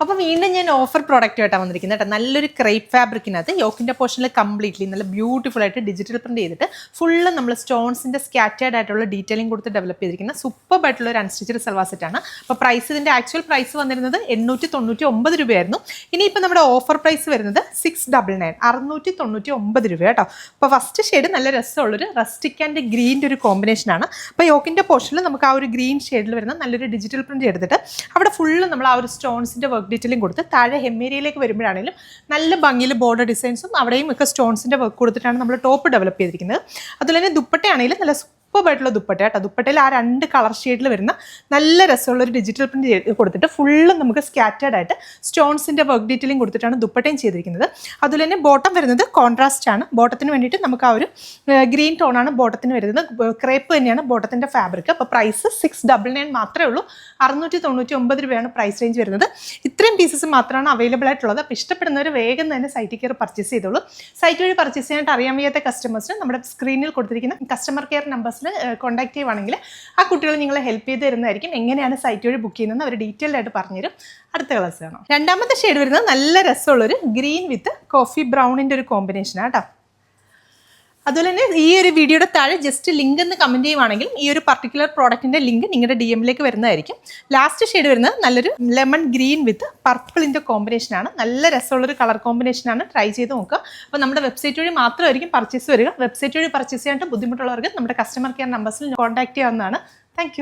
അപ്പോൾ വീണ്ടും ഞാൻ ഓഫർ പ്രോഡക്റ്റ് ആയിട്ടാണ് വന്നിരിക്കുന്നത് കേട്ടോ. നല്ലൊരു ക്രേപ്പ് ഫാബ്രിക്കിനകത്ത് യോക്കിൻ്റെ പോർഷനിൽ കംപ്ലീറ്റ്ലി നല്ല ബ്യൂട്ടിഫുൾ ആയിട്ട് ഡിജിറ്റൽ പ്രിന്റ് ചെയ്തിട്ട് ഫുള്ള് നമ്മൾ സ്റ്റോൺസിൻ്റെ സ്കാറ്റേർഡ് ആയിട്ടുള്ള ഡീറ്റെയിലിംഗ് കൊടുത്ത് ഡെവലപ്പ് ചെയ്തിരിക്കുന്ന സൂപ്പർ ആയിട്ടുള്ള ഒരു അൺസ്റ്റിച്ചഡ് സൽവാർ സെറ്റാണ്. അപ്പോൾ പ്രൈസ് ഇതിൻ്റെ ആക്ച്വൽ പ്രൈസ് വന്നിരുന്നത് 899 രൂപയായിരുന്നു. ഇനിയിപ്പോൾ നമ്മുടെ ഓഫർ പ്രൈസ് വരുന്നത് 699 699 രൂപ കേട്ടോ. അപ്പോൾ ഫസ്റ്റ് ഷെയ്ഡ് നല്ല രസമുള്ളൊരു റസ്റ്റിക് ആൻഡ് ഗ്രീൻ്റെ ഒരു കോമ്പിനേഷനാണ്. അപ്പോൾ യോക്കിൻ്റെ പോർഷനിൽ നമുക്ക് ആ ഒരു ഗ്രീൻ ഷെയ്ഡിൽ വരുന്ന നല്ലൊരു ഡിജിറ്റൽ പ്രിന്റ് എടുത്തിട്ട് അവിടെ ഫുള്ള് നമ്മൾ ആ ഒരു സ്റ്റോൺസിൻ്റെ വർക്ക് ഡീറ്റെയിലിംഗ് കൊടുത്ത് താഴെ ഹെമ്മേരിയയിലേക്ക് വരുമ്പോഴാണെങ്കിലും നല്ല ഭംഗിയിൽ ബോർഡർ ഡിസൈൻസും അവിടെയും ഒക്കെ സ്റ്റോൺസിൻ്റെ വർക്ക് കൊടുത്തിട്ടാണ് നമ്മൾ ടോപ്പ് ഡെവലപ്പ് ചെയ്തിരിക്കുന്നത്. അതുപോലെ തന്നെ ദുപ്പട്ടയാണെങ്കിലും നല്ല സൂപ്പറായിട്ടുള്ള ദുപ്പട്ട കേട്ടോ. ദുപ്പട്ടയിൽ ആ 2 കളർ ഷെയ്ഡിൽ വരുന്ന നല്ല രസമുള്ളൊരു ഡിജിറ്റൽ പ്രിന്റ് കൊടുത്തിട്ട് ഫുള്ള് നമുക്ക് സ്കാറ്റേർഡ് ആയിട്ട് സ്റ്റോൺസിൻ്റെ വർക്ക് ഡീറ്റെയിലിംഗ് കൊടുത്തിട്ടാണ് ദുപ്പട്ടയും ചെയ്തിരിക്കുന്നത്. അതുപോലെ തന്നെ ബോട്ടം വരുന്നത് കോൺട്രാസ്റ്റ് ആണ്. ബോട്ടത്തിന് വേണ്ടിയിട്ട് നമുക്ക് ആ ഒരു ഗ്രീൻ ടോണാണ് ബോട്ടത്തിന് വരുന്നത്. ക്രേപ്പ് തന്നെയാണ് ബോട്ടത്തിൻ്റെ ഫാബ്രിക്. അപ്പോൾ പ്രൈസ് 699 മാത്രമേ ഉള്ളൂ. 699 രൂപയാണ് പ്രൈസ് റേഞ്ച് വരുന്നത്. ഇത്രയും പീസസ് മാത്രമാണ് അവൈലബിൾ ആയിട്ടുള്ളത്. അപ്പോൾ ഇഷ്ടപ്പെടുന്നവർ വേഗം തന്നെ സൈറ്റിൽ കയറി പർച്ചേസ് ചെയ്തോളൂ. സൈറ്റ് വഴി പർച്ചേസ് ചെയ്യാനായിട്ട് അറിയാൻ വയ്യാത്ത കസ്റ്റമേഴ്സിന് നമ്മുടെ സ്ക്രീനിൽ കൊടുത്തിരിക്കുന്ന കസ്റ്റമർ കെയർ നമ്പേഴ്സിൽ കോൺടാക്ട് ചെയ്യുവാണെങ്കിൽ ആ കുട്ടികൾ നിങ്ങളെ ഹെൽപ്പ് ചെയ്ത് തരുന്നതായിരിക്കും. എങ്ങനെയാണ് സൈറ്റ് വഴി ബുക്ക് ചെയ്യുന്നത് അവർ ഡീറ്റെയിൽഡ് ആയിട്ട് പറഞ്ഞുതരും. അടുത്ത ക്ലാസ് കാണാം. രണ്ടാമത്തെ ഷെയ്ഡ് വരുന്നത് നല്ല രസമുള്ളൊരു ഗ്രീൻ വിത്ത് കോഫി ബ്രൗണിൻ്റെ ഒരു കോമ്പിനേഷനാണ് കേട്ടോ. അതുപോലെ തന്നെ ഈ ഒരു വീഡിയോയുടെ താഴെ ജസ്റ്റ് ലിങ്ക് എന്ന് കമൻറ്റ് ചെയ്യുവാണെങ്കിൽ ഈ ഒരു പർട്ടിക്കുലർ പ്രോഡക്റ്റിൻ്റെ ലിങ്ക് നിങ്ങളുടെ DM-ലേക്ക് വരുന്നതായിരിക്കും. ലാസ്റ്റ് ഷെയ്ഡ് വരുന്നത് നല്ലൊരു ലെമൺ ഗ്രീൻ വിത്ത് പർപ്പിളിൻ്റെ കോമ്പിനേഷനാണ്. നല്ല രസമുള്ളൊരു കളർ കോമ്പിനേഷനാണ്. ട്രൈ ചെയ്ത് നോക്കുക. അപ്പോൾ നമ്മുടെ വെബ്സൈറ്റ് വഴി മാത്രമായിരിക്കും പർച്ചേസ് വരിക. വെബ്സൈറ്റ് വഴി പർച്ചേസ് ചെയ്യാനായിട്ട് ബുദ്ധിമുട്ടുള്ളവർക്ക് നമ്മുടെ കസ്റ്റമർ കെയർ നമ്പേഴ്സിൽ കോൺടാക്ട് ചെയ്യാവുന്നതാണ്. താങ്ക്